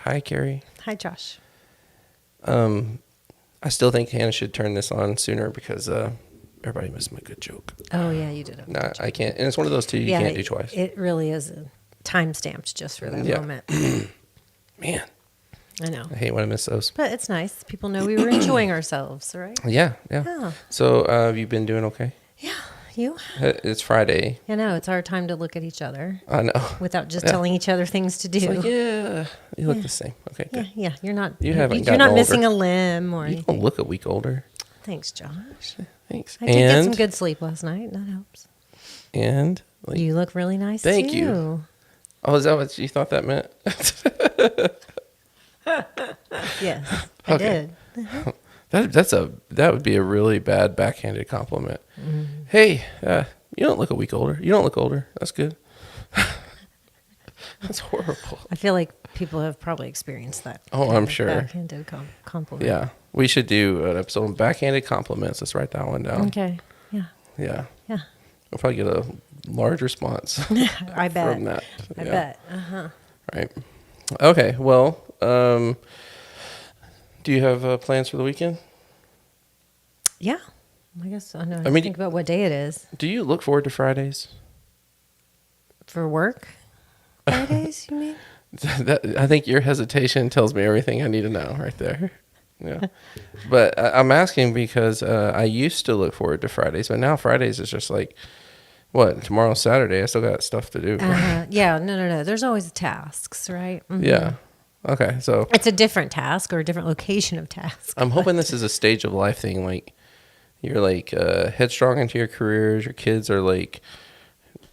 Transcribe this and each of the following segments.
Hi, Carrie. Hi, Josh. I still think Hannah should turn this on sooner because everybody missed my good joke. Oh, yeah, you did. Nah, I can't. And it's one of those two you can't do twice. It really is time stamped just for that moment. Man. I know. I hate when I miss those. But it's nice. People know we were enjoying ourselves, right? Yeah. So have you been doing okay? Yeah. You? It's Friday. I know. It's our time to look at each other. I know. Without just telling each other things to do. It's like, yeah, you look the same. Okay, good. Yeah. You're not. You're not missing a limb or You anything. don't look a week older. Thanks, Josh. Thanks. I did get some good sleep last night. That helps. And You look really nice. Thank too. you. Oh, is that what you thought that meant? Yes, I did. That would be a really bad backhanded compliment. Mm-hmm. Hey, you don't look a week older. You don't look older. That's good. That's horrible. I feel like people have probably experienced that. Oh, I'm sure. Backhanded compliment. Yeah, we should do an episode on backhanded compliments. Let's write that one down. Okay. Yeah. Yeah. Yeah. We'll probably get a large response. I bet. From that. I bet. Uh-huh. Right. Okay. Well, do you have plans for the weekend? Yeah. I guess I know. I mean, think about what day it is. Do you look forward to Fridays? For work? Fridays, you mean? I think your hesitation tells me everything I need to know right there. Yeah. But I'm asking because I used to look forward to Fridays, but now Fridays is just like, what, tomorrow's Saturday. I still got stuff to do. Yeah, no. There's always tasks, right? Mm-hmm. Yeah. Okay, so. It's a different task or a different location of task. I'm hoping this is a stage of life thing. Like, you're like headstrong into your careers. Your kids are like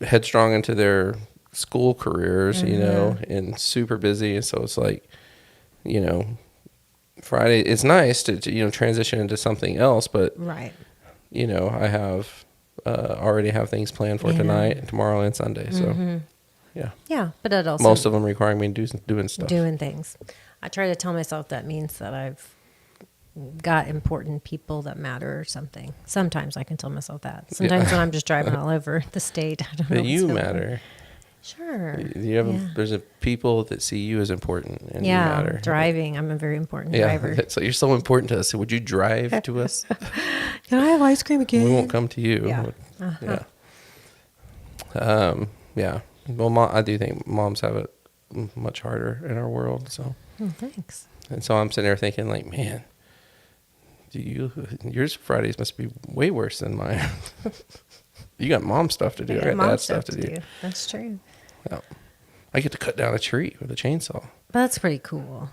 headstrong into their school careers, Mm-hmm. and super busy. And so it's like, Friday, it's nice to transition into something else, but right. I have already have things planned for tonight, tomorrow, and Sunday. So, Mm-hmm. yeah. Yeah, but it also Most of them requiring me doing stuff. Doing things. I try to tell myself that means that I've got important people that matter or something. Sometimes I can tell myself that. Sometimes when I'm just driving all over the state, I don't know. That you matter. Sure. There's a people that see you as important and you matter. Driving. I'm a very important driver. So you're so important to us. So would you drive to us? Can I have ice cream again? We won't come to you. Yeah. Uh-huh. Yeah. Well, I do think moms have it much harder in our world. So. Oh, thanks. And so I'm sitting there thinking, like, man, yours Fridays must be way worse than mine. You got mom stuff to do. I got dad stuff to do. That's true. Yeah. I get to cut down a tree with a chainsaw. That's pretty cool.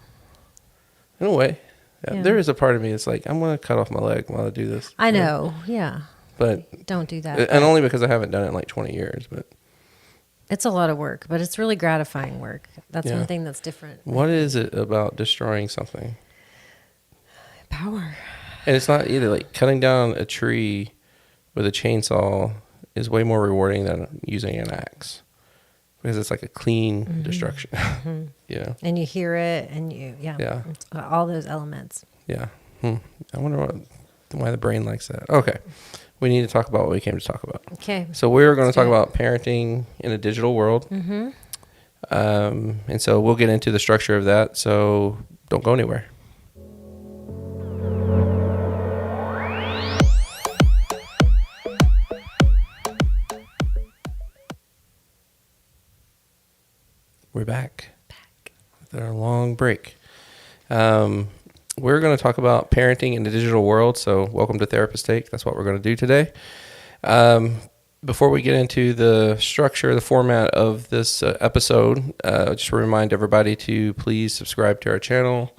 In a way. Yeah. There is a part of me that's like, I'm going to cut off my leg while I do this. I know. Yeah. But don't do that. And only because I haven't done it in like 20 years. But it's a lot of work, but it's really gratifying work. That's one thing that's different. What is it about destroying something? Power. And it's not either like cutting down a tree with a chainsaw is way more rewarding than using an axe. Because it's like a clean destruction. Mm-hmm. And you hear it and all those elements. Yeah. I wonder why the brain likes that. Okay. We need to talk about what we came to talk about. Okay. So we're going to talk about parenting in a digital world. Mm-hmm. And so we'll get into the structure of that. So don't go anywhere. We're back after our long break. We're going to talk about parenting in the digital world. So welcome to Therapist Take. That's what we're going to do today. Before we get into the structure, the format of this episode, just remind everybody to please subscribe to our channel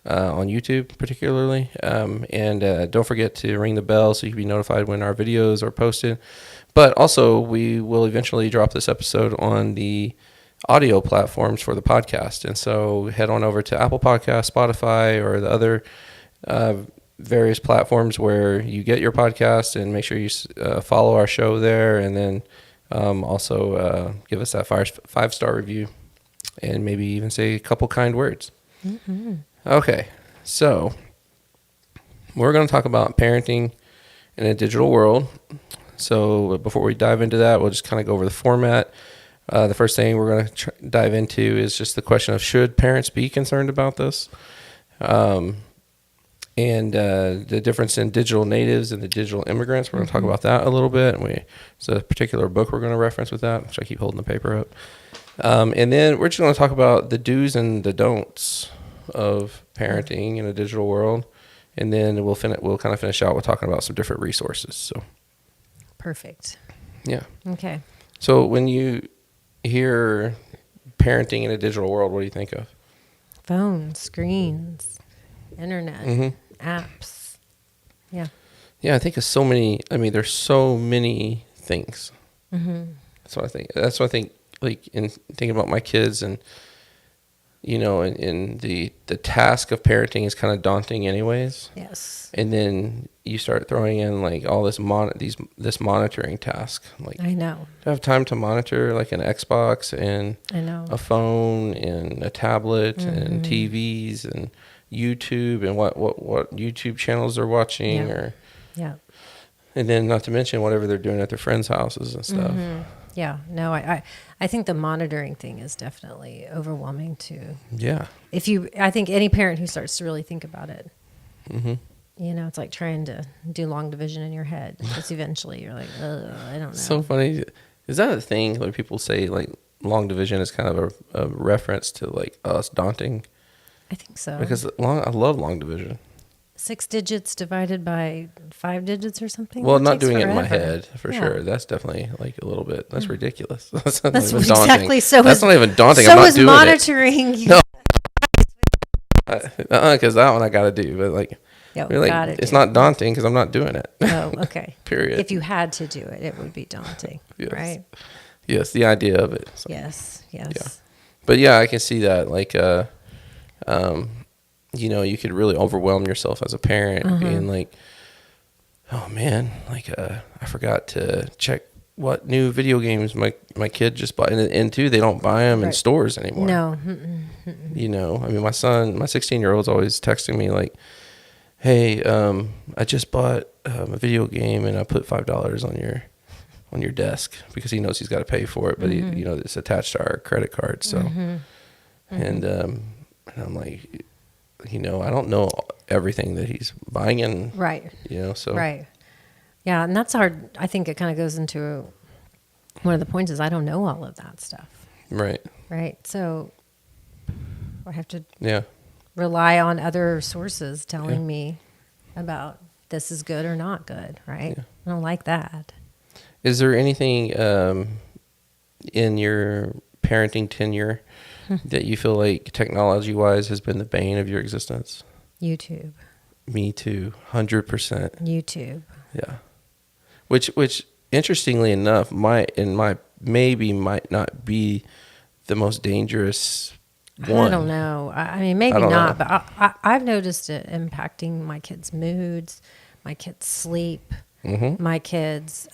on YouTube particularly. And don't forget to ring the bell so you can be notified when our videos are posted. But also, we will eventually drop this episode on the audio platforms for the podcast. And so head on over to Apple Podcasts, Spotify, or the other various platforms where you get your podcast, and make sure you follow our show there. And then also give us that 5-star review and maybe even say a couple kind words. Mm-hmm. Okay. So we're going to talk about parenting in a digital world. So before we dive into that, we'll just kind of go over the format. The first thing we're going to dive into is just the question of should parents be concerned about this? And the difference in digital natives and the digital immigrants. We're going to talk about that a little bit. And it's a particular book we're going to reference with that, which I keep holding the paper up. And then we're just going to talk about the do's and the don'ts of parenting in a digital world. And then we'll kind of finish out with talking about some different resources. So, perfect. Yeah. Okay. So when you hear parenting in a digital world, what do you think of? Phones, screens, internet, apps. Yeah. Yeah, I think of so many. I mean, there's so many things. That's what I think. That's what I think. Like in thinking about my kids, and and the task of parenting is kind of daunting, anyways. Yes. And then you start throwing in like all this monitoring task. Like, I know. to have time to monitor like an Xbox and I know. a phone and a tablet and TVs and YouTube and what YouTube channels they're watching, or and then not to mention whatever they're doing at their friends' houses and stuff. Yeah, no, I think the monitoring thing is definitely overwhelming too. Yeah. I think any parent who starts to really think about it, it's like trying to do long division in your head, because eventually you're like, I don't know. So funny. Is that a thing? Like people say like long division is kind of a reference to like us daunting? I think so. Because I love long division. 6 digits divided by 5 digits or something? Well, That not takes doing it in my forever. head for sure. That's definitely like a little bit. That's ridiculous. That's not That's even exactly daunting. so. That's not even daunting. So I'm not is doing monitoring. it. No. Because that one I got to do. But like, it's not daunting because I'm not doing it. Oh, okay. Period. If you had to do it, it would be daunting, right? Yes, the idea of it. So. Yes. Yeah. But yeah, I can see that. Like, you could really overwhelm yourself as a parent, being like, oh man, like I forgot to check what new video games my kid just bought, and two, they don't buy them in stores anymore. No. I mean, my 16-year-old's always texting me like, hey, I just bought a video game and I put $5 on your desk, because he knows he's got to pay for it, but it's attached to our credit card. So, and I'm like, I don't know everything that he's buying, and so right. Yeah, and that's hard. I think it kind of goes into one of the points is I don't know all of that stuff. Right. So I have to Yeah. rely on other sources telling me about this is good or not good, right? Yeah. I don't like that. Is there anything in your parenting tenure that you feel like technology-wise has been the bane of your existence? YouTube. Me too, 100%. YouTube. Yeah. Which interestingly enough, might not be the most dangerous one. I don't know. I mean, maybe not, but I've noticed it impacting my kids' moods, my kids' sleep, my kids'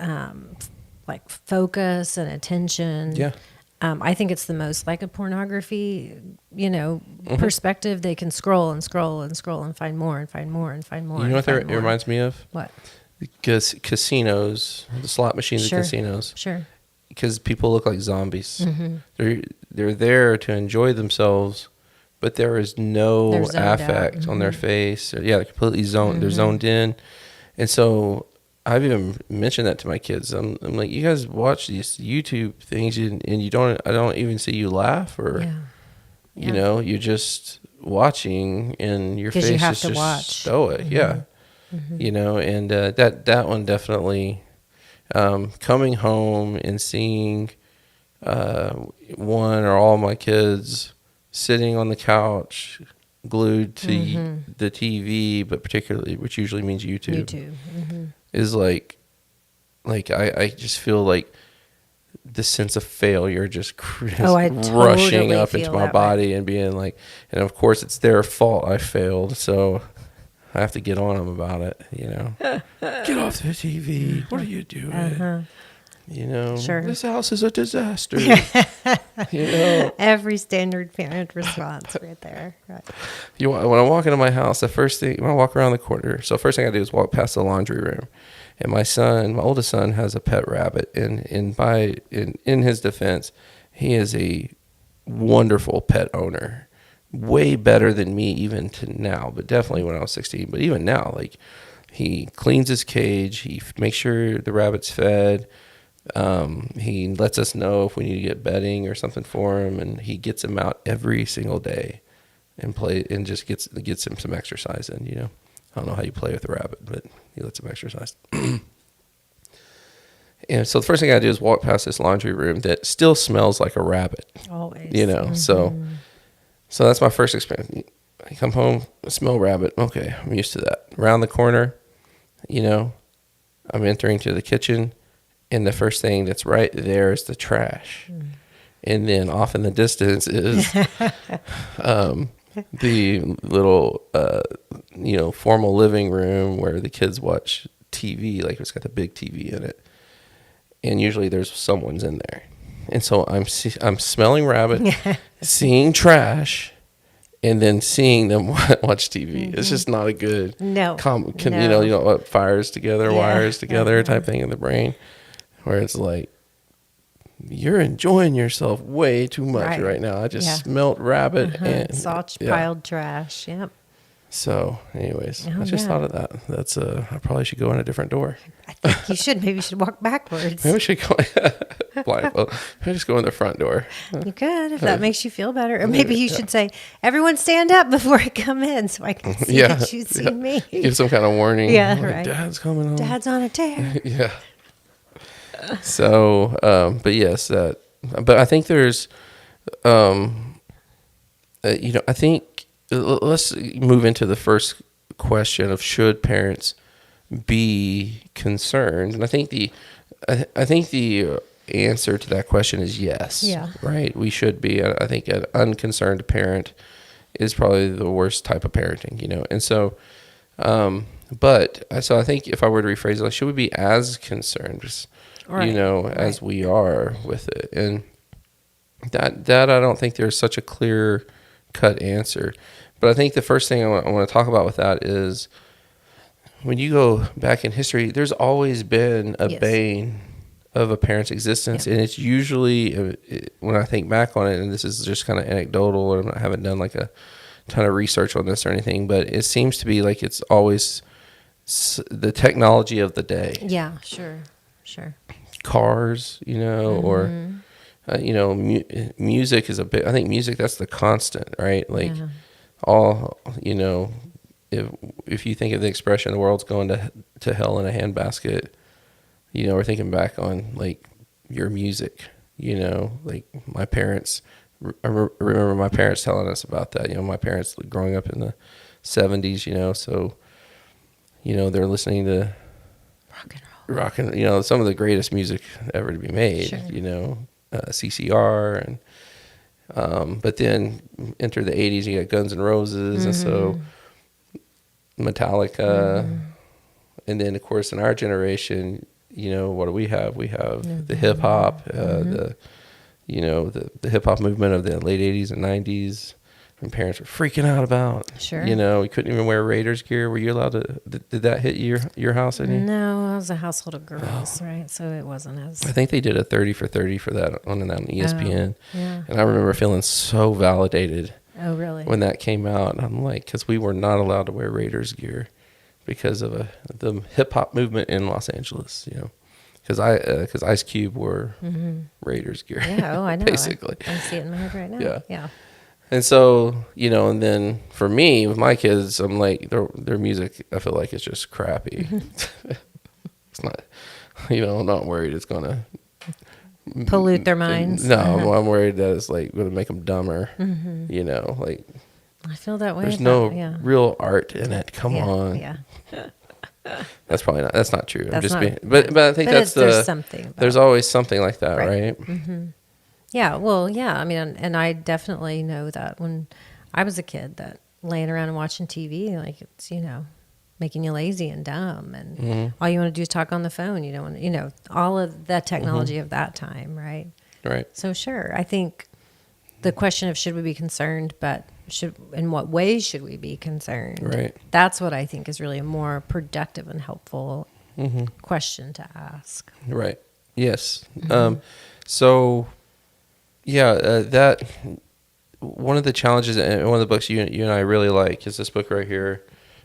like focus and attention. Yeah. I think it's the most like a pornography, perspective. They can scroll and scroll and scroll and find more and find more and find more. You know what it reminds me of? What? Because casinos, the slot machines at casinos. Sure. Because people look like zombies. They're there to enjoy themselves, but there is no affect on their face. They're completely zoned. They're zoned in, and so I've even mentioned that to my kids. I'm like, you guys watch these YouTube things, and I don't even see you laugh, or you're just watching, and your face is just stoic. Yeah. And that one definitely, coming home and seeing one or all my kids sitting on the couch glued to the TV, but particularly, which usually means YouTube. Is like I just feel like the sense of failure just rushing up into my body and being like, and of course it's their fault I failed, so I have to get on them about it, Get off the TV. What are you doing? Sure. This house is a disaster. Every standard parent response right there. Right. When I walk into my house, the first thing, when I walk around the corner, so first thing I do is walk past the laundry room. And my oldest son has a pet rabbit, and in his defense, he is a wonderful pet owner, way better than me even to now, but definitely when I was 16. But even now, like, he cleans his cage, he makes sure the rabbit's fed, he lets us know if we need to get bedding or something for him, and he gets him out every single day and just gets him some exercise in, you know. I don't know how you play with a rabbit, but he lets him exercise. And so the first thing I do is walk past this laundry room that still smells like a rabbit. Always. You know, so that's my first experience. I come home, smell rabbit. Okay, I'm used to that. Around the corner, you know, I'm entering to the kitchen, and the first thing that's right there is the trash. And then off in the distance is the little, you know, formal living room where the kids watch TV. Like, it's got the big TV in it. And usually there's someone's in there. And so I'm smelling rabbit, seeing trash, and then seeing them watch TV. It's just not a good, you know, what wires together type thing in the brain, where it's like, you're enjoying yourself way too much right now. I just smelt rabbit and saw piled trash. Yep. So, anyways, I just thought of that. That's I probably should go in a different door. I think you should. Maybe you should walk backwards. Maybe we should go. Maybe just go in the front door. You could, if that makes you feel better. Or maybe you should say, "Everyone, stand up before I come in, so I can see that you see me." Give some kind of warning. Yeah, like, right. Dad's coming home. Dad's on a tear. Yeah. So, but yes, but I think there's, you know, I think let's move into the first question of should parents be concerned, and I think the answer to that question is yes. Yeah. Right. We should be. I think an unconcerned parent is probably the worst type of parenting, you know, and so. But I think if I were to rephrase it, like, should we be as concerned, you know, as we are with it? And that I don't think there's such a clear cut answer. But I think the first thing I want to talk about with that is when you go back in history, there's always been a bane of a parent's existence. And it's usually, when I think back on it, and this is just kind of anecdotal, and I haven't done like a ton of research on this or anything, but it seems to be like it's always the technology of the day. Yeah, sure. Cars, you know, or, you know, music is I think music, that's the constant, right? Like all, you know, if you think of the expression, the world's going to hell in a handbasket, you know, we're thinking back on like your music, you know, like my parents, I remember my parents telling us about that. You know, my parents growing up in the 70s, you know, so, you know, they're listening to rock and, you know, some of the greatest music ever to be made, you know, CCR, and but then enter the 80s, you got Guns N' Roses, and so Metallica, and then of course in our generation, you know, what do we have? We have the hip hop, the you know, the hip hop movement of the late 80s and 90s. My parents were freaking out about. Sure. You know, we couldn't even wear Raiders gear. Were you allowed to? Did that hit your house any? No, I was a household of girls, right? So it wasn't as. I think they did a 30 for 30 for that on ESPN. And I remember feeling so validated. Oh, really? When that came out, and I'm like, because we were not allowed to wear Raiders gear because of the hip hop movement in Los Angeles. You know. Because Ice Cube wore Raiders gear. Yeah, I know. Basically. I see it in my head right now. Yeah. And so, you know, and then for me, with my kids, I'm like, their music, I feel like it's just crappy. It's not, you know, I'm not worried it's going to pollute their minds. No, I'm worried that it's like going to make them dumber. You know, like. I feel that way. There's no real art in it. Come on. Yeah. That's probably not. That's not true. That's I'm just not, being. But I think that's there's something. There's always something like that, right? Yeah. Well, yeah. I mean, and I definitely know that when I was a kid, that laying around and watching TV, like it's, you know, making you lazy and dumb, and all you want to do is talk on the phone. You don't want to, you know, all of that technology of that time, right? Right. So sure, I think the question of should we be concerned, but in what ways should we be concerned? Right. That's what I think is really a more productive and helpful question to ask. Right. Yes. So, that one of the challenges, and one of the books you and I really like is this book right here,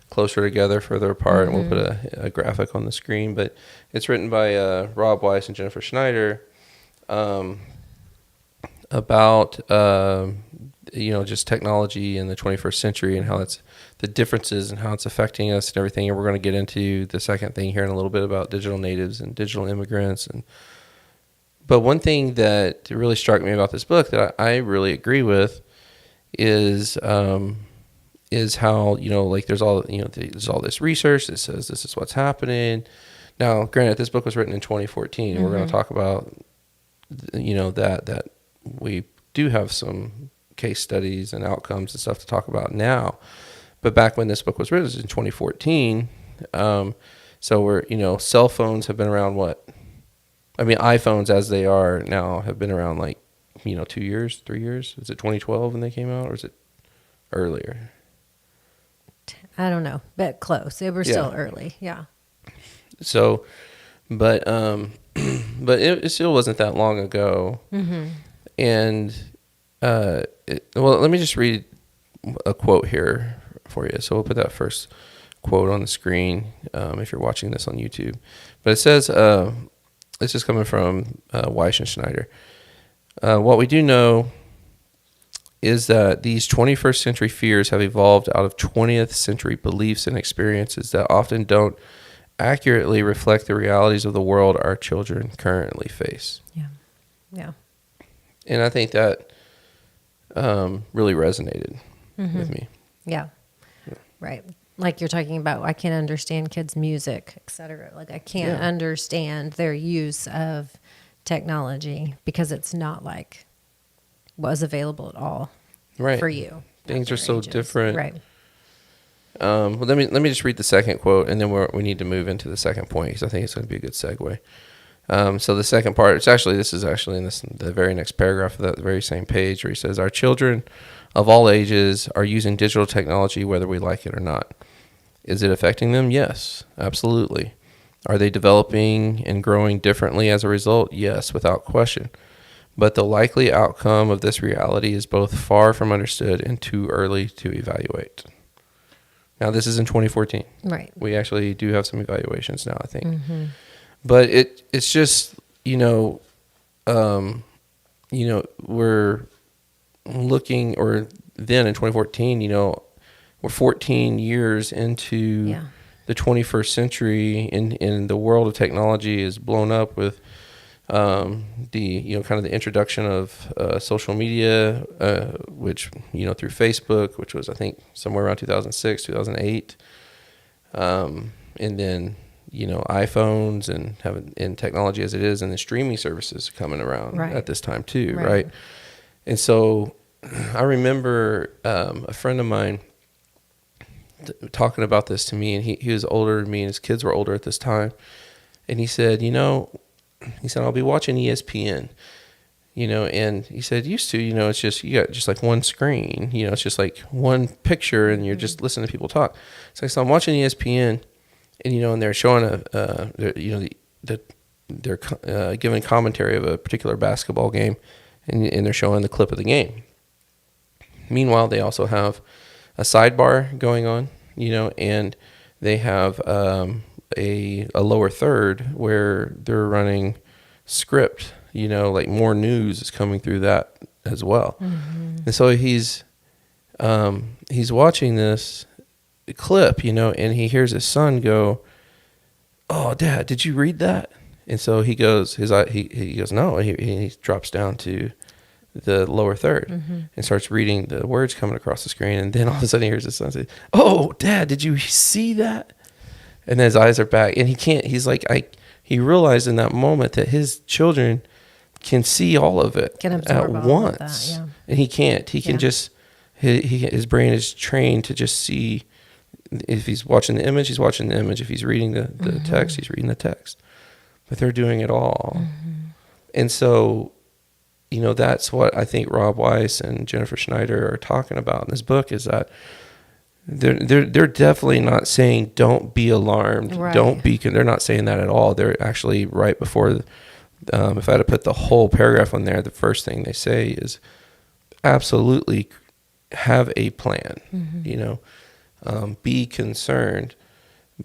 Closer Together, Further Apart, and we'll put a graphic on the screen. But it's written by Rob Weiss and Jennifer Schneider about just technology in the 21st century and how it's the differences and how it's affecting us and everything. And we're going to get into the second thing here in a little bit about digital natives and digital immigrants. But one thing that really struck me about this book that I really agree with is how, there's all this research that says this is what's happening. Now, granted, this book was written in 2014, and we're going to talk about, that we do have some case studies and outcomes and stuff to talk about now. But back when this book was written, it was in 2014. So we're, cell phones have been around iPhones as they are now have been around 2 years, 3 years. Is it 2012 when they came out, or is it earlier? I don't know, but close. They were still early. Yeah. So, but it still wasn't that long ago. Mm-hmm. And, let me just read a quote here for you. So we'll put that first quote on the screen if you're watching this on YouTube. But it says, this is coming from Weiss and Schneider. What we do know is that these 21st century fears have evolved out of 20th century beliefs and experiences that often don't accurately reflect the realities of the world our children currently face. Yeah. Yeah. And I think that really resonated with me. Yeah. Right. Like you're talking about, I can't understand kids' music, et cetera. I can't understand their use of technology because it's not was available at all for you. Things are so different. Right. Well, let me just read the second quote, and then we need to move into the second point because I think it's going to be a good segue. So the second part, this is actually in the very next paragraph of that very same page, where he says, "Our children of all ages are using digital technology whether we like it or not. Is it affecting them? Yes, absolutely. Are they developing and growing differently as a result? Yes, without question. But the likely outcome of this reality is both far from understood and too early to evaluate." Now, this is in 2014. Right. We actually do have some evaluations now, I think. Mm-hmm. But it's just, we're looking, or then in 2014, we're 14 years into the 21st century, and the world of technology is blown up with kind of the introduction of social media, which, through Facebook, which was, I think, somewhere around 2006, 2008. And then, iPhones and technology as it is, and the streaming services coming around at this time too, right? And so I remember a friend of mine talking about this to me, and he was older than me, and his kids were older at this time. And he said, I'll be watching ESPN, and he said, used to, it's just, you got just one screen, it's just one picture, and you're just listening to people talk. So I'm watching ESPN, and, and they're showing they're giving commentary of a particular basketball game, and they're showing the clip of the game. Meanwhile, they also have a sidebar going on, and they have a lower third where they're running script, more news is coming through that as well. Mm-hmm. And so he's watching this clip, and he hears his son go, "Oh, Dad, did you read that?" And so he goes, he goes, "No." He drops down to the lower third and starts reading the words coming across the screen. And then all of a sudden he hears his son say, "Oh, Dad, did you see that?" And then his eyes are back, and he realized in that moment that his children can see all of it at once. That, and he can't. He can just, his brain is trained to just see. If he's watching the image, he's watching the image. If he's reading the text, he's reading the text. But they're doing it all. Mm-hmm. And so, that's what I think Rob Weiss and Jennifer Schneider are talking about in this book, is that they're definitely not saying don't be alarmed, don't be. They're not saying that at all. They're actually right before if I had to put the whole paragraph on there, the first thing they say is absolutely have a plan, be concerned,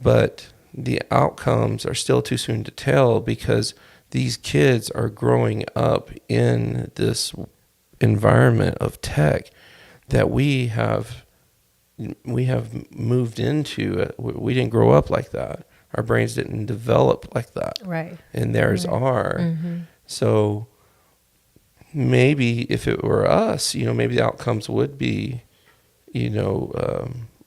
but the outcomes are still too soon to tell because these kids are growing up in this environment of tech that we have moved into. We didn't grow up like that. Our brains didn't develop like that. Right. And theirs are. So maybe if it were us, maybe the outcomes would be,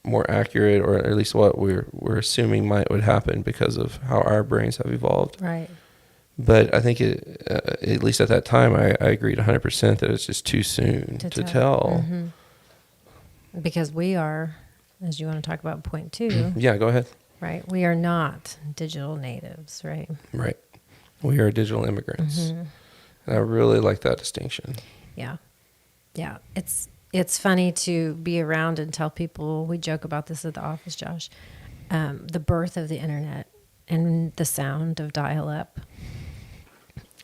more accurate, or at least what we're assuming would happen because of how our brains have evolved. Right. But I think at least at that time, I agreed 100% that it's just too soon to tell. Because we are, as you want to talk about point 2. Yeah, go ahead. Right. We are not digital natives, right? Right. We are digital immigrants. And I really like that distinction. Yeah. Yeah. It's funny to be around and tell people, we joke about this at the office, Josh, the birth of the internet and the sound of dial-up,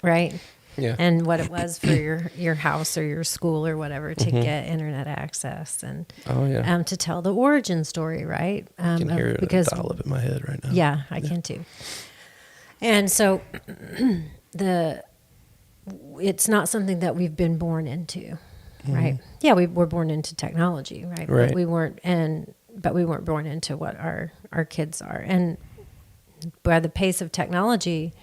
right? Yeah. And what it was for your house or your school or whatever to get internet access, and to tell the origin story, right? I can hear it dial up in my head right now. Yeah, I can too. And so it's not something that we've been born into, right? Yeah, we were born into technology, right? Right. But we weren't born into what our kids are. And by the pace of technology,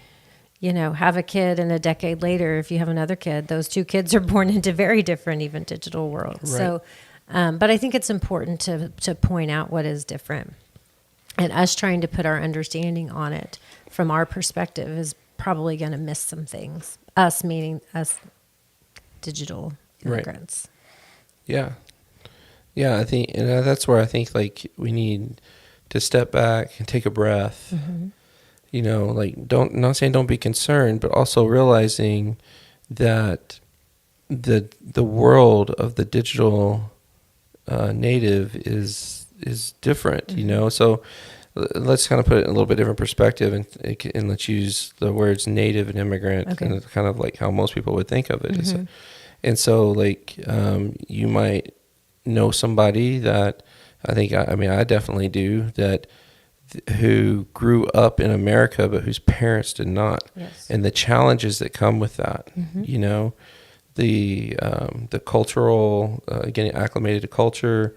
have a kid, and a decade later, if you have another kid, those two kids are born into very different, even digital worlds. Right. So, but I think it's important to point out what is different, and us trying to put our understanding on it from our perspective is probably going to miss some things. Us meaning us digital immigrants. Right. Yeah. I think, and that's where I think we need to step back and take a breath. Not saying don't be concerned, but also realizing that the world of the digital native is different, So let's kind of put it in a little bit different perspective, and let's use the words native and immigrant, and it's kind of like how most people would think of it. And so you might know somebody that I definitely do, that who grew up in America, but whose parents did not. Yes. And the challenges that come with that, the cultural, getting acclimated to culture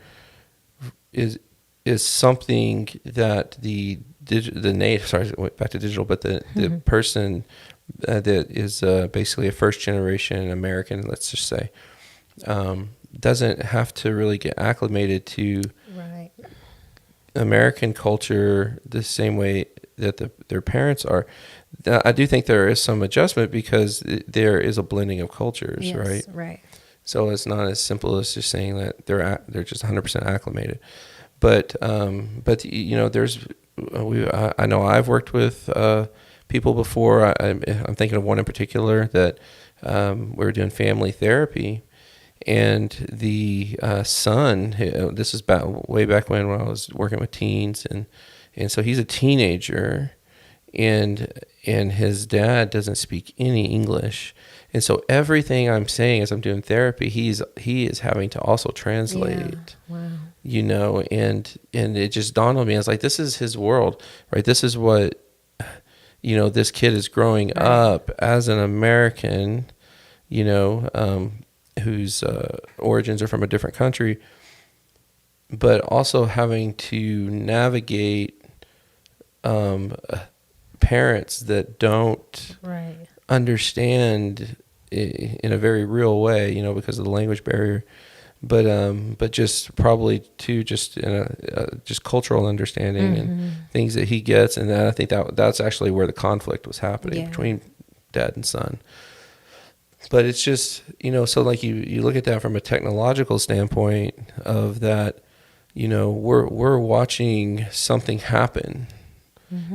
is something that the native, sorry, I went back to digital, but the person that is basically a first generation American, let's just say, doesn't have to really get acclimated to American culture the same way that their parents are. I do think there is some adjustment because there is a blending of cultures, right? Right. So it's not as simple as just saying that they're just 100% acclimated. But there's I know I've worked with people before. I'm thinking of one in particular that we were doing family therapy. And the son, this is way back when I was working with teens, and so he's a teenager, and his dad doesn't speak any English, and so everything I'm saying as I'm doing therapy, he is having to also translate. Yeah. Wow. And it just dawned on me. I was like, this is his world, right? This is what this kid is growing up as an American, whose origins are from a different country, but also having to navigate parents that don't understand in a very real way, because of the language barrier, but just probably too just in a just cultural understanding and things that he gets, and I think that's actually where the conflict was happening between dad and son. But it's just, so you look at that from a technological standpoint of that, we're watching something happen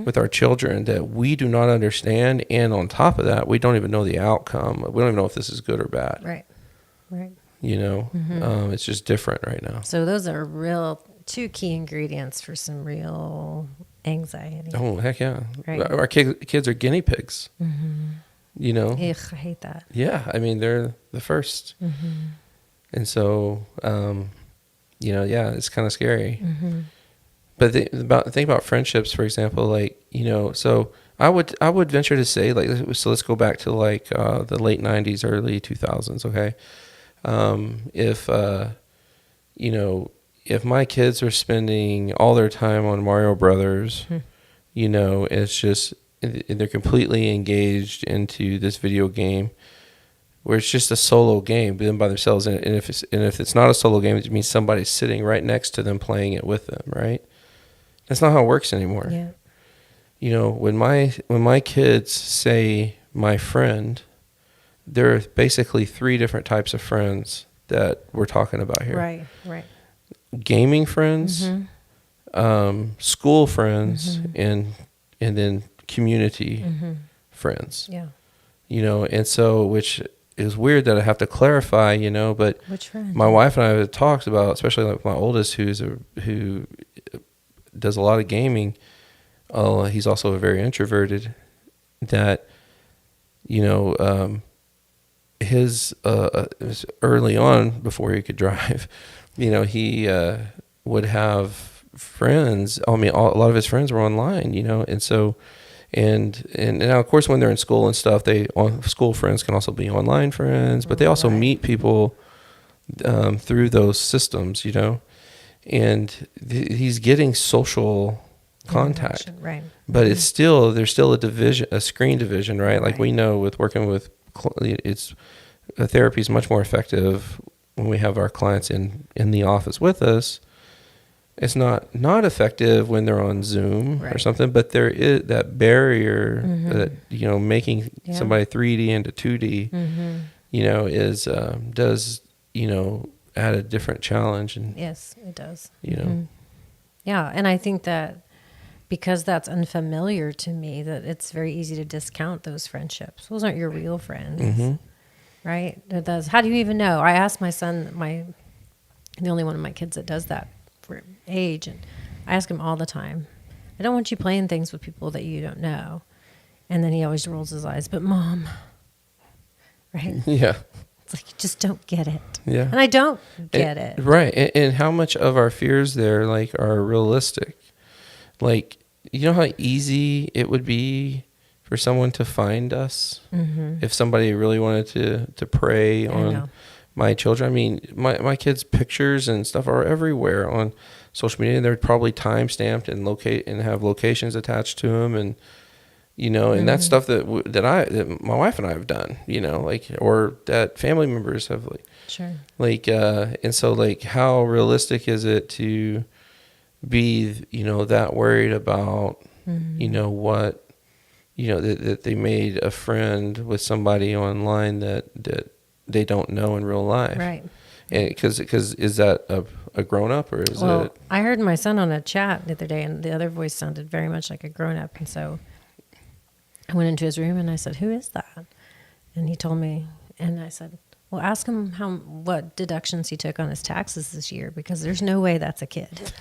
with our children that we do not understand. And on top of that, we don't even know the outcome. We don't even know if this is good or bad. Right. It's just different right now. So those are two key ingredients for some real anxiety. Oh, heck yeah. Right. Our kids are guinea pigs. Ugh, I hate that. Yeah, I mean, they're the first. And so, it's kind of scary. But think about friendships, for example, like, so I would venture to say, like, so let's go back to like the late 90s, early 2000s, okay? If my kids are spending all their time on Mario Brothers, it's just, they're completely engaged into this video game where it's just a solo game, them by themselves. And if it's not a solo game, it means somebody's sitting right next to them playing it with them, right? That's not how it works anymore. Yeah. When my kids say my friend, there are basically 3 different types of friends that we're talking about here. Right. Gaming friends, school friends, and then community friends. Yeah. And so, which is weird that I have to clarify, but which friend? My wife and I have talked about, especially like my oldest, who does a lot of gaming. He's also very introverted. That, his early on before he could drive, he would have friends. I mean, a lot of his friends were online, and so. And now, of course, when they're in school and stuff, school friends can also be online friends, but they also meet people through those systems, and he's getting social contact, right? But there's still a screen division, right? Like we know with working with, therapy is much more effective when we have our clients in the office with us. It's not effective when they're on Zoom or something, but there is that barrier that, making somebody 3D into 2D, is, does, add a different challenge. And yes, it does. Yeah. And I think that because that's unfamiliar to me, that it's very easy to discount those friendships. Those aren't your real friends, right? How do you even know? I asked my son, the only one of my kids that does that for age, and I ask him all the time, I don't want you playing things with people that you don't know. And then he always rolls his eyes, but Mom, right? Yeah. It's like, you just don't get it. Yeah. And I don't get it. Right. And how much of our fears there, like, are realistic? Like, how easy it would be for someone to find us if somebody really wanted to prey on my children. I mean, my kids' pictures and stuff are everywhere on social media. They're probably time-stamped and have locations attached to them, and and that's stuff that my wife and I have done. Or that family members have, and so, like, how realistic is it to be that worried about what that they made a friend with somebody online that they don't know in real life, right? And because is that a grown up, or is it? I heard my son on a chat the other day, and the other voice sounded very much like a grown up, and so I went into his room and I said, "Who is that?" And he told me, and I said, "Well, ask him what deductions he took on his taxes this year, because there's no way that's a kid."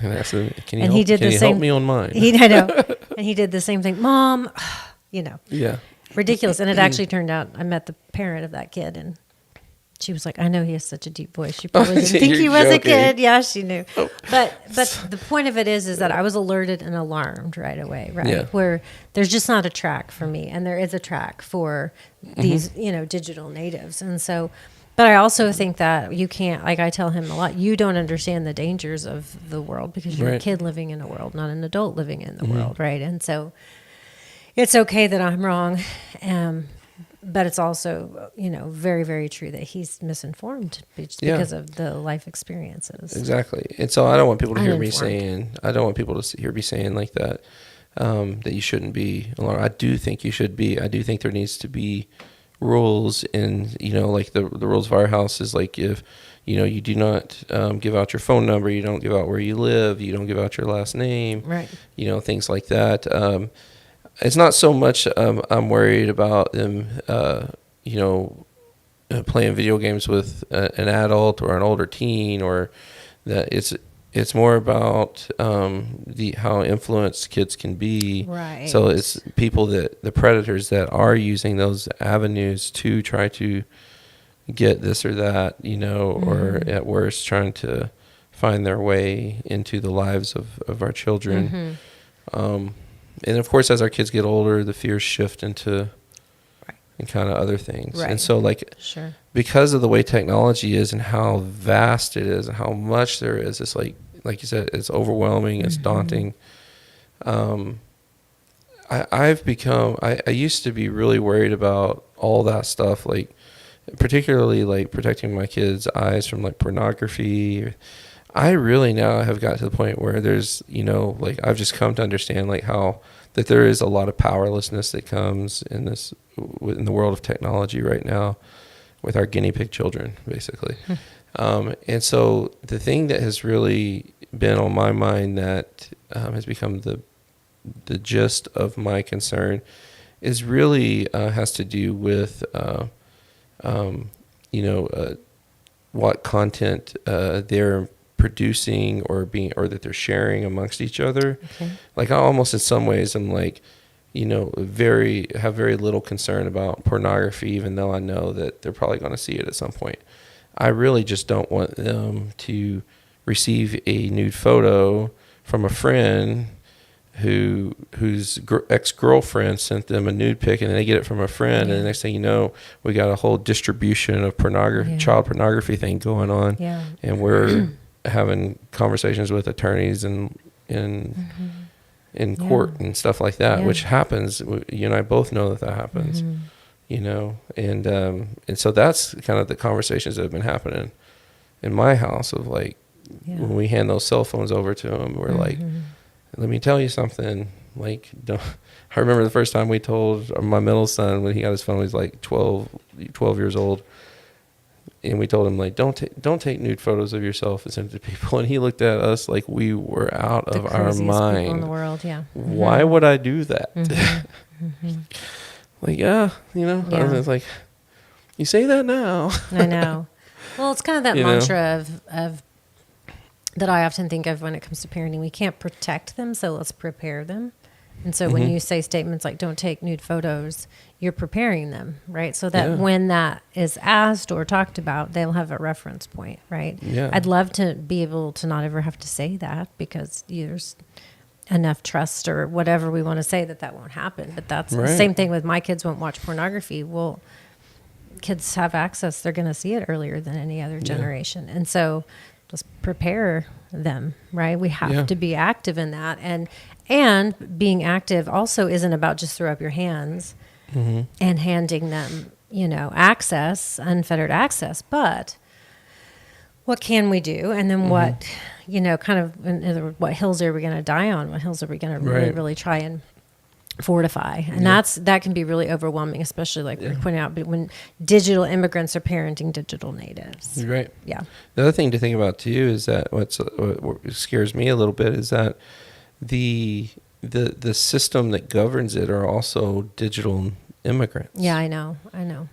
And I said, "Can you help me on mine?" I know, and he did the same thing, Mom. Yeah. Ridiculous. And it actually turned out I met the parent of that kid, and she was like, "I know he has such a deep voice." She probably didn't think he was a kid. Yeah, she knew. Oh. But the point of it is that I was alerted and alarmed right away, right? Yeah. Where there's just not a track for me, and there is a track for these, digital natives. And so, but I also think that you can't, like I tell him a lot, you don't understand the dangers of the world because you're a kid living in the world, not an adult living in the world, right? And so it's okay that I'm wrong, but it's also, very, very true that he's misinformed because of the life experiences. Exactly. And so I don't want people to hear me saying, hear me saying like that, that you shouldn't be alarmed. I do think you should be. I do think there needs to be rules, and like the rules of our house is like, if you do not give out your phone number, you don't give out where you live, you don't give out your last name, right? Things like that. It's not so much I'm worried about them playing video games with an adult or an older teen, or that it's more about how influenced kids can be. Right. So it's people the predators that are using those avenues to try to get this or that, or at worst trying to find their way into the lives of our children. And of course, as our kids get older, the fears shift into and kind of other things. Right. And so because of the way technology is and how vast it is and how much there is, it's like you said, it's overwhelming, it's daunting. I used to be really worried about all that stuff, like particularly like protecting my kids' eyes from like pornography. I really now have got to the point where there's, I've just come to understand like how that there is a lot of powerlessness that comes in the world of technology right now with our guinea pig children, basically. And so the thing that has really been on my mind that has become the gist of my concern is really has to do with, what content they're producing or that they're sharing amongst each other. Okay. Like I almost in some ways I'm like, have very little concern about pornography, even though I know that they're probably going to see it at some point. I really just don't want them to receive a nude photo from a friend whose ex-girlfriend sent them a nude pic, and they get it from a friend, and the next thing you know, we got a whole distribution of child pornography thing going on, and we're having conversations with attorneys and in court and stuff like that, which happens. You and I both know that happens, and so that's kind of the conversations that have been happening in my house of like when we hand those cell phones over to them, we're like, let me tell you something. Like, I remember the first time we told my middle son when he got his phone, he was like 12 years old. And we told him, like, don't take nude photos of yourself and send it to people. And he looked at us like we were out of our mind. People in the world, Why would I do that? Like, I was like, you say that now. I know. Well, it's kind of that mantra of that I often think of when it comes to parenting. We can't protect them, so let's prepare them. And so when you say statements like don't take nude photos, you're preparing them, right? So that when that is asked or talked about, they'll have a reference point, right? Yeah. I'd love to be able to not ever have to say that because there's enough trust or whatever we want to say that won't happen. But that's the same thing with my kids won't watch pornography. Well, kids have access. They're going to see it earlier than any other generation. And so just prepare them, right? We have to be active in that. And being active also isn't about just throw up your hands and handing them, access, unfettered access. But what can we do? And then what, kind of, in other words, what hills are we going to die on? What hills are we going to really try and fortify? And that can be really overwhelming, especially like we're pointing out, but when digital immigrants are parenting digital natives. Right. Yeah. The other thing to think about too is that what scares me a little bit is that the system that governs it are also digital immigrants. Yeah, I know.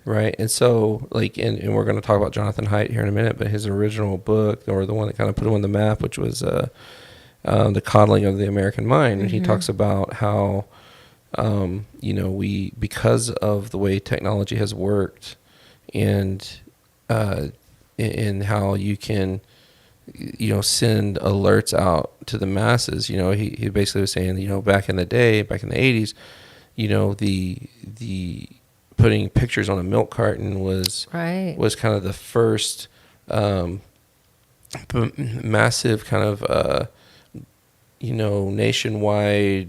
Right. And so and we're going to talk about Jonathan Haidt here in a minute, but his original book, or the one that kind of put him on the map, which was The Coddling of the American Mind. And he talks about how, we, because of the way technology has worked and in how you can, send alerts out to the masses. He basically was saying, back in the day, back in the 80s, the putting pictures on a milk carton was kind of the first massive kind of, nationwide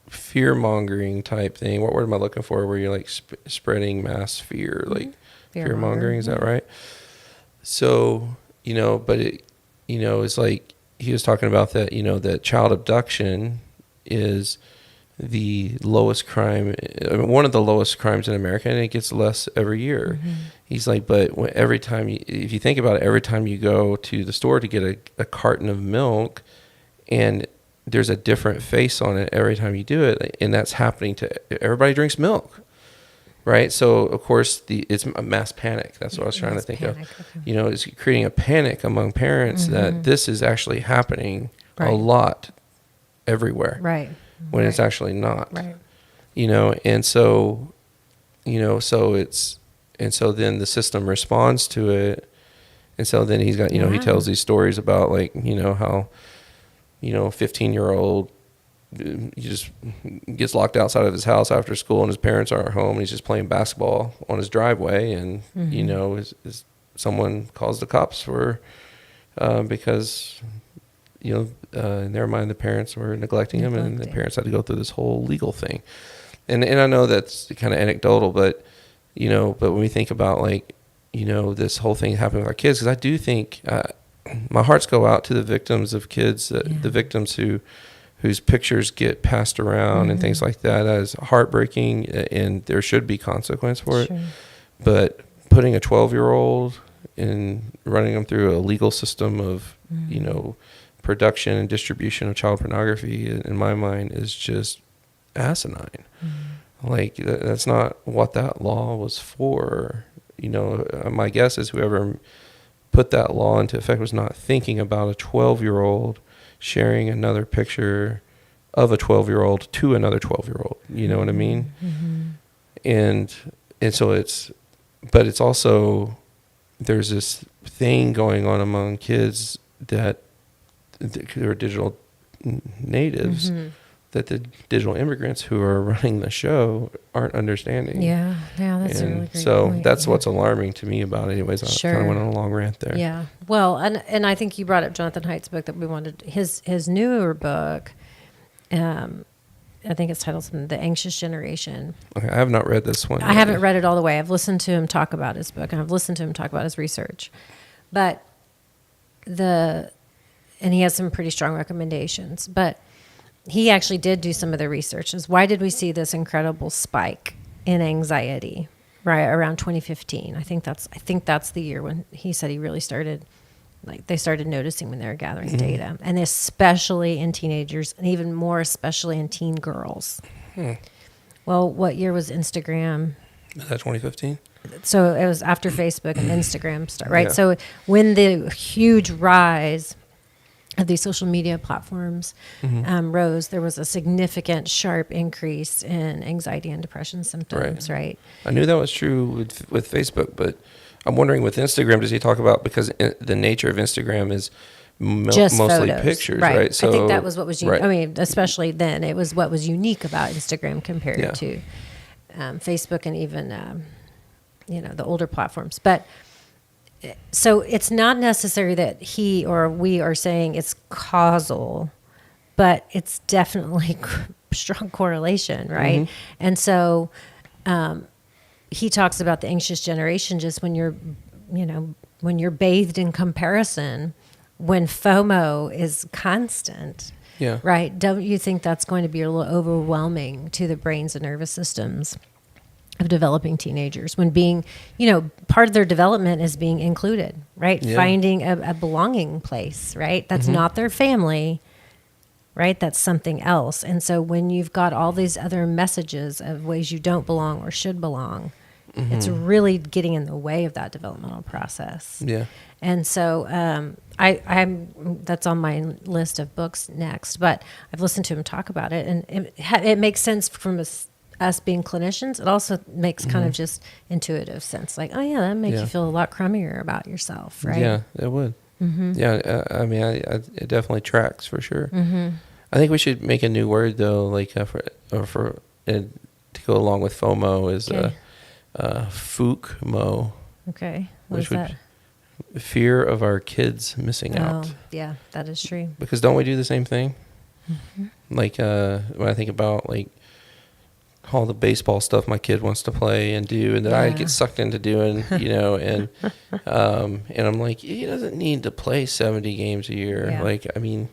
fear-mongering type thing. What word am I looking for? Where you're like spreading mass fear, like fear-mongering. Is that right? So, but it, it's like he was talking about that, that child abduction is the lowest crime, one of the lowest crimes in America, and it gets less every year. He's like, but every time, if you think about it, every time you go to the store to get a carton of milk, and there's a different face on it every time you do it, and that's happening to everybody drinks milk. right? So of course it's a mass panic. That's what I was trying to think of. Okay. It's creating a panic among parents that this is actually happening a lot everywhere, right? When it's actually not, right? And so, so then the system responds to it, and so then he's got, he tells these stories about like, how, 15-year-old. He just gets locked outside of his house after school and his parents aren't home and he's just playing basketball on his driveway and someone calls the cops for because in their mind the parents were neglecting him and the parents had to go through this whole legal thing, and I know that's kind of anecdotal, but but when we think about like this whole thing happening with our kids, because I do think my hearts go out to the victims of kids, the victims whose pictures get passed around and things like that. That is heartbreaking, and there should be consequence for it. But putting a 12-year-old and running them through a legal system of, production and distribution of child pornography, in my mind, is just asinine. Like, that's not what that law was for. My guess is whoever put that law into effect was not thinking about a 12-year-old sharing another picture of a 12-year-old to another 12-year-old. You know what I mean? And so it's also, there's this thing going on among kids that are digital natives, that the digital immigrants who are running the show aren't understanding. Yeah, that's a really great so point. that's what's alarming to me about it. Anyways, I kind of went on a long rant there. Yeah, well, and I think you brought up Jonathan Haidt's book that we wanted, his newer book, I think it's titled something, The Anxious Generation. Okay, I have not read this one. I haven't read it all the way. I've listened to him talk about his book, and I've listened to him talk about his research. But and he has some pretty strong recommendations, but he actually did do some of the research. Why did we see this incredible spike in anxiety right around 2015? I think that's the year when he said he really started, like they started noticing when they were gathering data, and especially in teenagers, and even more especially in teen girls. Well, what year was Instagram? Is that 2015? So it was after Facebook and Instagram started, right? Yeah. So when the huge rise of these social media platforms rose, there was a significant, sharp increase in anxiety and depression symptoms, right? I knew that was true with Facebook, but I'm wondering with Instagram, does he talk about, because the nature of Instagram is mostly photos, pictures, right? So I think that was what was unique. I mean, especially then, it was what was unique about Instagram compared to Facebook and even, the older platforms. But so it's not necessary that he or we are saying it's causal, but it's definitely strong correlation, right? And so he talks about the anxious generation just when you're bathed in comparison, when FOMO is constant, right? Don't you think that's going to be a little overwhelming to the brains and nervous systems of developing teenagers, when being, part of their development is being included, right? Finding a belonging place, right? That's not their family, right? That's something else. And so when you've got all these other messages of ways you don't belong or should belong, it's really getting in the way of that developmental process. Yeah. And so I'm that's on my list of books next, but I've listened to him talk about it, and it makes sense from us being clinicians. It also makes kind of just intuitive sense, like, oh yeah, that makes you feel a lot crummier about yourself, right? Yeah, it would. Yeah, I mean, it definitely tracks for sure. I think we should make a new word though, like to go along with FOMO is FOOCMO. Okay, what is that? Fear of our kids missing out. Yeah, that is true. Because don't we do the same thing? Like when I think about like all the baseball stuff my kid wants to play and do, and that I get sucked into doing, and I'm like, he doesn't need to play 70 games a year. Yeah. Like, I mean,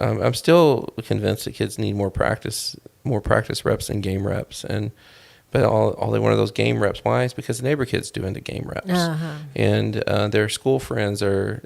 I'm still convinced that kids need more practice reps and game reps, but all they want are those game reps. Why? It's because the neighbor kids doing the game reps, and their school friends are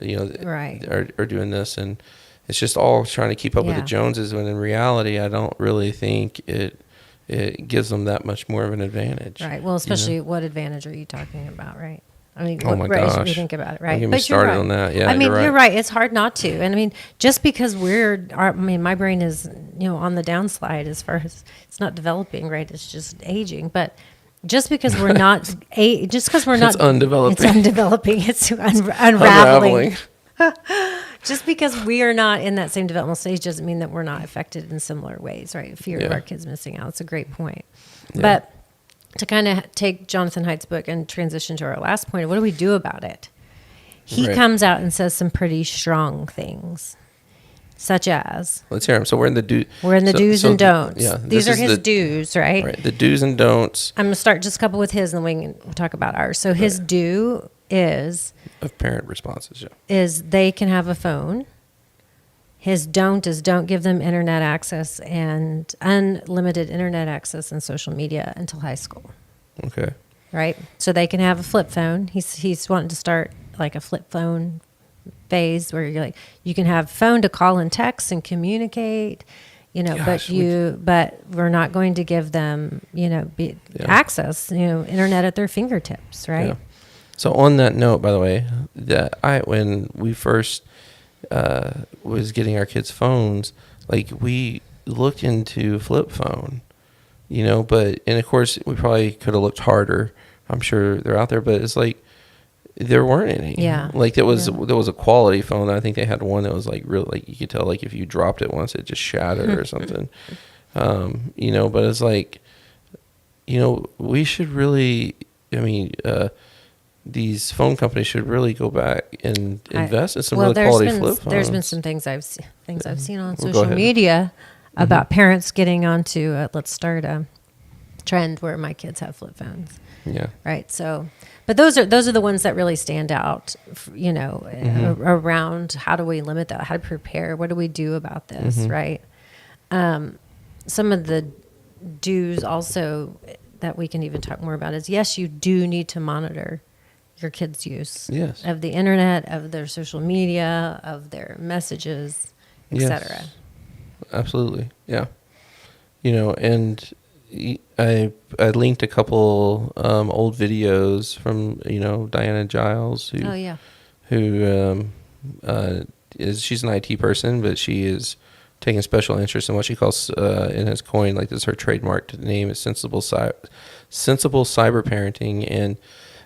are doing this, and it's just all trying to keep up with the Joneses, when in reality, I don't really think it it gives them that much more of an advantage. Right. Well, especially what advantage are you talking about, right? I mean, oh my gosh, should we think about it, right? Don't get me started on that. Yeah, I mean, you're right. It's hard not to. And I mean, just because my brain is, on the downslide as far as it's not developing, right? It's just aging. But just because we're not, it's undeveloping. It's unraveling. Just because we are not in that same developmental stage doesn't mean that we're not affected in similar ways, right? Fear of our kids missing out. It's a great point. Yeah. But to kind of take Jonathan Haidt's book and transition to our last point, what do we do about it? He comes out and says some pretty strong things, such as... Let's hear him. So we're in the do's and don'ts. Yeah, these are his do's, right? Right. The do's and don'ts. I'm going to start just a couple with his, and then we'll talk about ours. So his do is... Of parent responses, is they can have a phone. His don't is don't give them internet access and unlimited internet access and social media until high school. Okay. Right? So they can have a flip phone. He's wanting to start like a flip phone phase where you're like, you can have phone to call and text and communicate, but we're not going to give them, access, internet at their fingertips, right? Yeah. So on that note, by the way, when we first was getting our kids' phones, like we looked into flip phone, and of course we probably could have looked harder. I'm sure they're out there, but it's like there weren't any. Yeah. Like there was a quality phone. I think they had one that was like really, like you could tell, like if you dropped it once, it just shattered or something. But it's like, we should really, these phone companies should really go back and invest in some really quality flip phones. There's been some things I've seen on social media about parents getting onto let's start a trend where my kids have flip phones. Yeah. Right. So, but those are the ones that really stand out, around how do we limit that? How to prepare? What do we do about this? Right. Some of the do's also that we can even talk more about is, yes, you do need to monitor your kids' use of the internet, of their social media, of their messages, etc. Absolutely. Yeah. And I linked a couple old videos from, Diana Giles, she's an IT person, but she is taking special interest in what she calls, and has coined, like this is her trademarked name, is sensible cyber parenting. And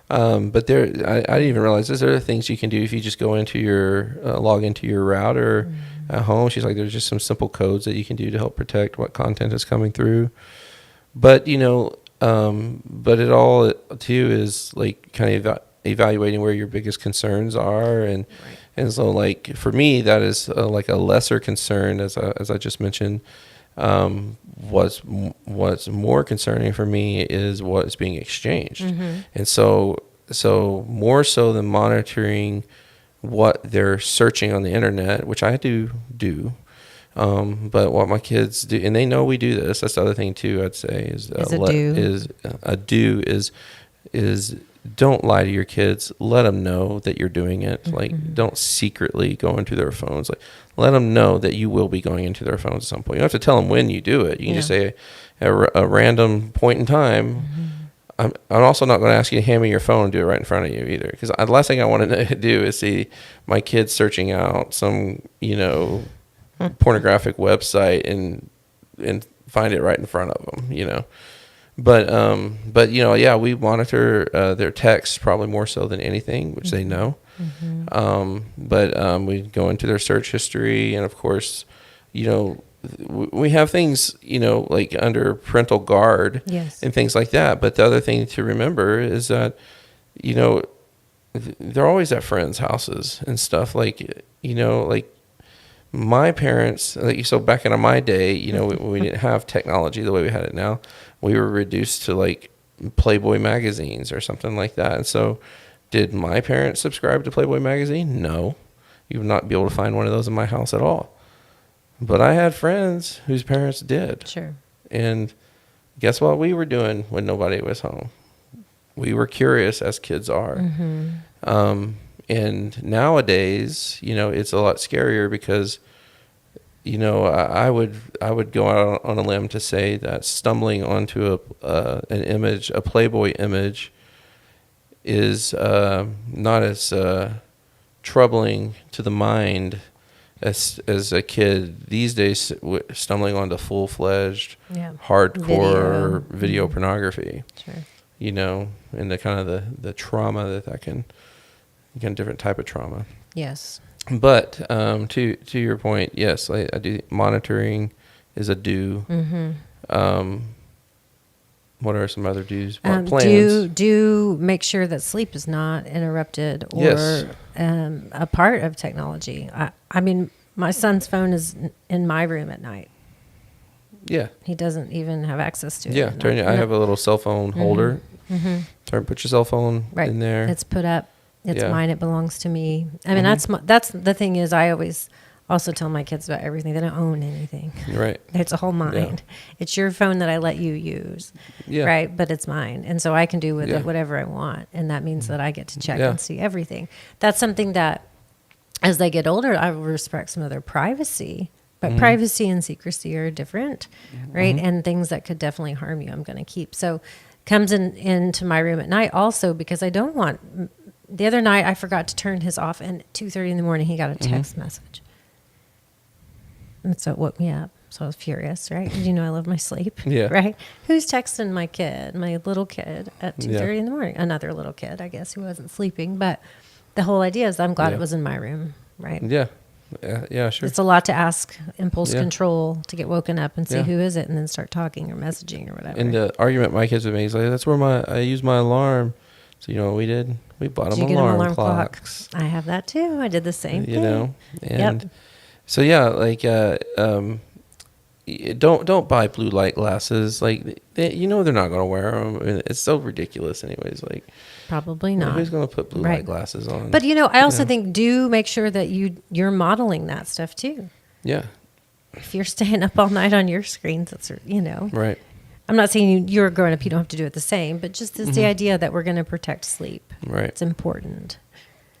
but I didn't even realize there are things you can do if you just go into your log into your router at home. She's like, there's just some simple codes that you can do to help protect what content is coming through. But but it all too is like kind of evaluating where your biggest concerns are, and so like for me that is like a lesser concern, as I just mentioned. What's more concerning for me is what is being exchanged, and so more so than monitoring what they're searching on the internet, which I do, but what my kids do, and they know we do this. That's the other thing too. I'd say is don't lie to your kids. Let them know that you're doing it. Like, don't secretly go into their phones. Like, let them know that you will be going into their phones at some point. You don't have to tell them when you do it. You can just say a random point in time. I'm also not going to ask you to hand me your phone and do it right in front of you either. Because the last thing I want to do is see my kids searching out some, pornographic website and find it right in front of them, But we monitor their texts probably more so than anything, which they know. But we go into their search history, and of course, we have things, like under parental guard and things like that. But the other thing to remember is that, they're always at friends' houses and stuff. Like, like my parents, so back in my day, we didn't have technology the way we had it now. We were reduced to like Playboy magazines or something like that. And so did my parents subscribe to Playboy magazine? No. You would not be able to find one of those in my house at all. But I had friends whose parents did. Sure. And guess what we were doing when nobody was home? We were curious, as kids are. And nowadays, it's a lot scarier because I would go out on a limb to say that stumbling onto an image, a Playboy image, is not as troubling to the mind as a kid these days, stumbling onto full-fledged hardcore video pornography. Sure. And the kind of the trauma that can, different type of trauma. Yes. But to your point, yes, I do. Monitoring is a do. Mm-hmm. What are some other do's? Plans. Do make sure that sleep is not interrupted or a part of technology. I mean, my son's phone is in my room at night. Yeah. He doesn't even have access to it. Yeah. I have a little cell phone holder. Mm-hmm. Put your cell phone in there. It's put up. It's mine. It belongs to me. I mean, that's the thing is I always also tell my kids about everything. They don't own anything. Right. It's all mine. Yeah. It's your phone that I let you use. Yeah. Right. But it's mine. And so I can do with it whatever I want. And that means that I get to check and see everything. That's something that as they get older, I will respect some of their privacy. But privacy and secrecy are different. Right. And things that could definitely harm you, I'm going to keep. So comes into my room at night also because I don't want... The other night, I forgot to turn his off, and at 2:30 in the morning, he got a text message. And so it woke me up. So I was furious, right? Because I love my sleep, right? Who's texting my kid, my little kid, at 2:30 in the morning? Another little kid, I guess, who wasn't sleeping. But the whole idea is I'm glad it was in my room, right? Yeah, sure. It's a lot to ask impulse control to get woken up and see who is it, and then start talking or messaging or whatever. And the argument my kids would make is like, that's where I use my alarm. So you know what we did? We bought them alarm clocks. I have that too. I did the same thing. And so don't buy blue light glasses. Like they're not going to wear them. It's so ridiculous, anyways. Like probably not. Who's going to put blue light glasses on? But I also think do make sure that you're modeling that stuff too. Yeah. If you're staying up all night on your screens, that's right. I'm not saying you're growing up, you don't have to do it the same, but just the idea that we're going to protect sleep. Right. It's important.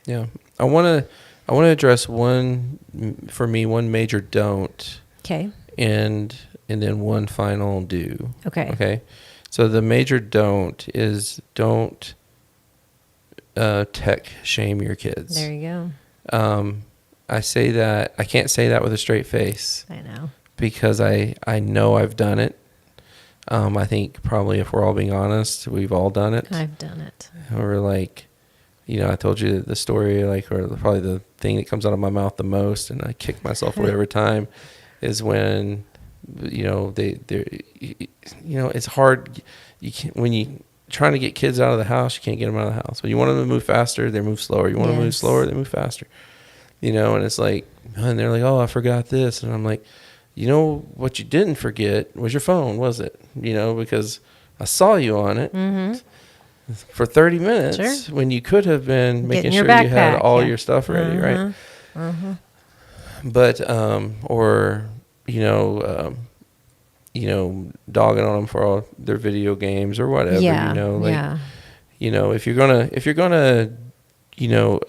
Yeah. I want to address one major don't. Okay. And then one final do. Okay. So the major don't is don't tech shame your kids. There you go. I say that, I can't say that with a straight face. I know. Because I know I've done it. I think probably if we're all being honest, we've all done it. I've done it. Or like, I told you the story, like, or probably the thing that comes out of my mouth the most, and I kick myself away every time, is when, it's hard. You can't, when you trying to get kids out of the house, you can't get them out of the house. When you want them to move faster, they move slower. You want them to move slower, they move faster. And it's like, and they're like, oh, I forgot this, and I'm like, what you didn't forget was your phone, was it? Because I saw you on it for 30 minutes when you could have been making sure you had all your stuff ready, right? But, dogging on them for all their video games or whatever, if you're gonna,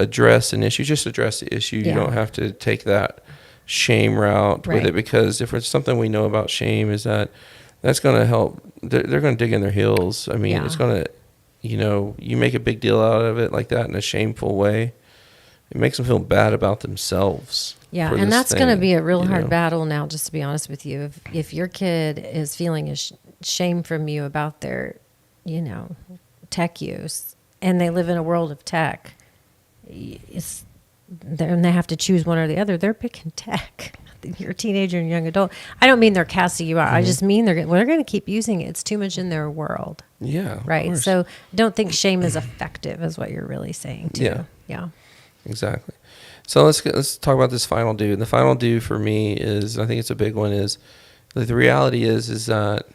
address an issue, just address the issue. You don't have to take that shame route with it, because if it's something we know about shame is that's going to help. They're going to dig in their heels. I mean, it's going to, you make a big deal out of it like that in a shameful way, it makes them feel bad about themselves. Yeah, and that's going to be a real hard battle now, just to be honest with you. If your kid is feeling a shame from you about their, tech use, and they live in a world of tech, and they have to choose one or the other, they're picking tech. You're a teenager and young adult. I don't mean they're casting you out. I just mean they're going to keep using it. It's too much in their world. Yeah. Right. So don't think shame is effective is what you're really saying too. Yeah. Exactly. So let's talk about this final do. And the final do for me is, I think it's a big one, is the reality is that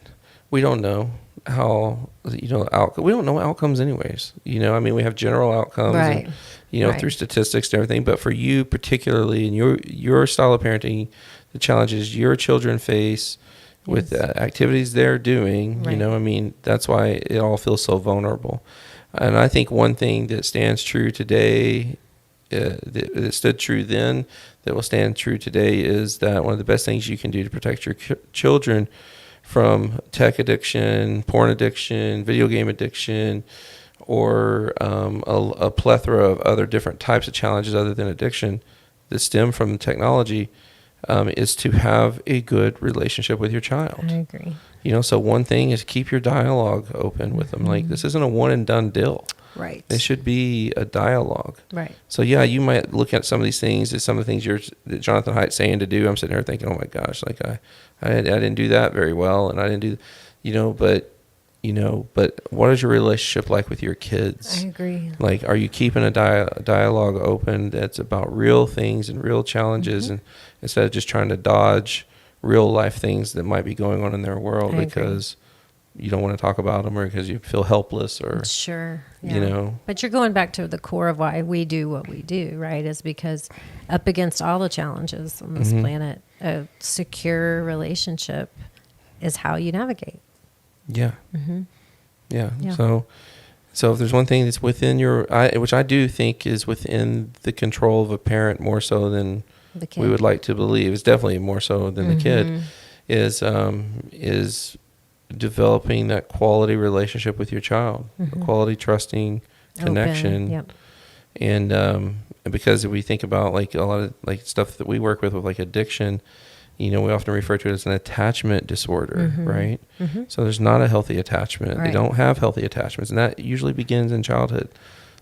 we don't know how, we don't know outcomes anyways. We have general outcomes. Right. And, through statistics and everything, but for you particularly in your style of parenting, the challenges your children face with activities they're doing, that's why it all feels so vulnerable. And I think one thing that stands true today that stood true then that will stand true today is that one of the best things you can do to protect your children from tech addiction, porn addiction, video game addiction, or a plethora of other different types of challenges other than addiction that stem from technology, is to have a good relationship with your child. I agree. So one thing is keep your dialogue open with them. Like, this isn't a one and done deal. Right. It should be a dialogue. Right. So yeah, you might look at some of these things as some of the things that Jonathan Haidt's saying to do. I'm sitting there thinking, oh my gosh, like I didn't do that very well, and I didn't do, but what is your relationship like with your kids? I agree. Like, are you keeping a dialogue open that's about real things and real challenges, and instead of just trying to dodge real life things that might be going on in their world because you don't want to talk about them or because you feel helpless or sure, yeah. But you're going back to the core of why we do what we do, right? Is because up against all the challenges on this planet, a secure relationship is how you navigate. Yeah. Yeah. So if there's one thing that's within which I do think is within the control of a parent more so than we would like to believe, it's definitely more so than the kid, is developing that quality relationship with your child, a quality, trusting connection. Yep. And because we think about like a lot of like stuff that we work with like addiction, we often refer to it as an attachment disorder, right? So there's not a healthy attachment. Right. They don't have healthy attachments, and that usually begins in childhood.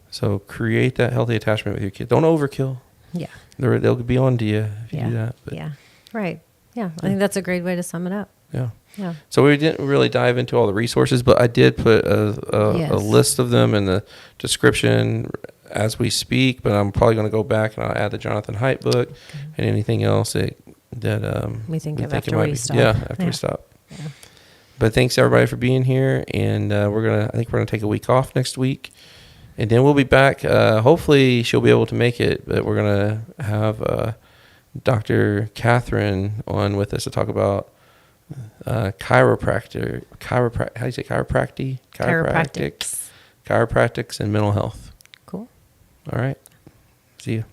So create that healthy attachment with your kid. Don't overkill. Yeah. They'll be on to you if you do that. But, right. Yeah. I think that's a great way to sum it up. Yeah. Yeah. So we didn't really dive into all the resources, but I did put a list of them in the description as we speak, but I'm probably going to go back and I'll add the Jonathan Haidt book and anything else that we think of after we stop. Yeah, after we stop. Yeah. But thanks everybody for being here, and I think we're gonna take a week off next week, and then we'll be back. Hopefully she'll be able to make it, but we're gonna have Dr. Catherine on with us to talk about chiropractic. How do you say chiropractic? Chiropractics and mental health. Cool. All right. See you.